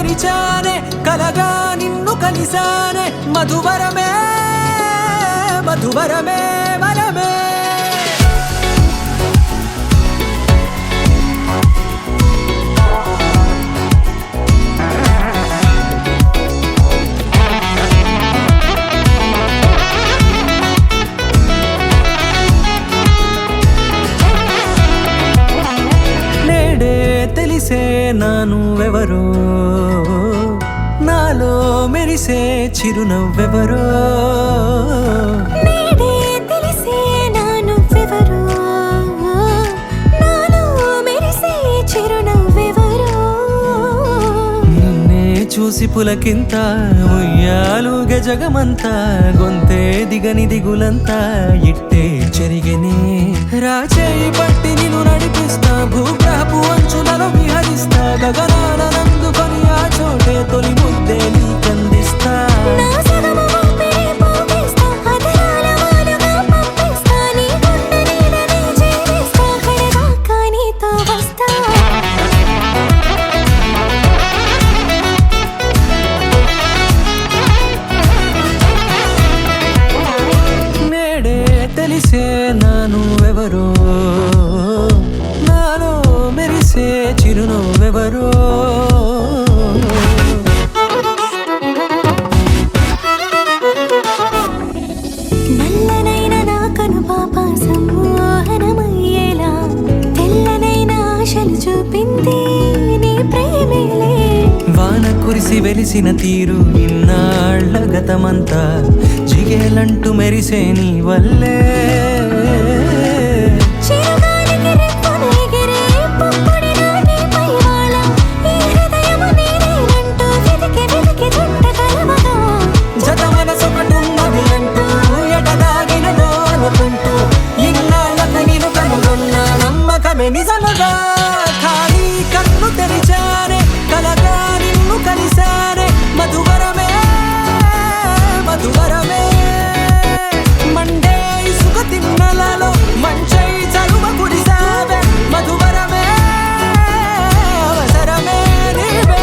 తెరిచానే కలగా నిన్ను కలిసానే మధువరమే మధువరమే వరమే తెలిసే నానువెవరో నాలో మెరిసే చిరునవ్వెవరో నేడే తెలిసే నానువెవరో నాలో మెరిసే చిరునవ్వెవరో నిన్నే చూసి పులకింత ఉయ్యాలుగ జగమంతా గొంతే దిగని దిగులంతా ఇట్టే చెరిగనే రాచేయి పట్టి నిన్ను నడిపిస్తా భూగ్రహపు అంచులలో విహరిస్తా గగనానందుకొని ఆ చోటే తొలి ముద్దే నీకందిస్తా నా సగము ఊపిరి పోగేస్తా అధరాల వాలుగా పంపిస్తా నీ గుండె నీడనే చేరేస్తా కడదాకా నీతో వస్తా నేడే తెలిసే నానువెవరో నాలో మెరిసే చిరునవ్వెవరో నల్లనైన నా కనుపాప సమ్మోహనమయ్యేలా తెల్లనైన ఆశలు చూపింది నీ ప్రేమేలే వాన కురిసి వెలిసిన తీరు ఇన్నాళ్ల గతమంతా జిగేలంటూ మెరిసే నీ వల్లే చిరుగాలికి రెప్పను ఎగిరే పుప్పొడిన నీపై వాలా ఈ హృదయము నీదేనంటూ వెతికి వెతికి చుట్ట కలవగా జత మనసొకటున్నది అంటూ ఎటదాగినదో అనుకుంటూ ఇన్నాళ్ళకు నేను కనుగొన్న నమ్మకమే నిజముగా ఖాళీ కన్ను తెరిచానే కలగా నిన్ను కలిసానే మధువరమే మధువరమే మండే ఇసుక తిన్నలలో మంచై చలువ కురిసావే మధువరమే అవసరమే నీవే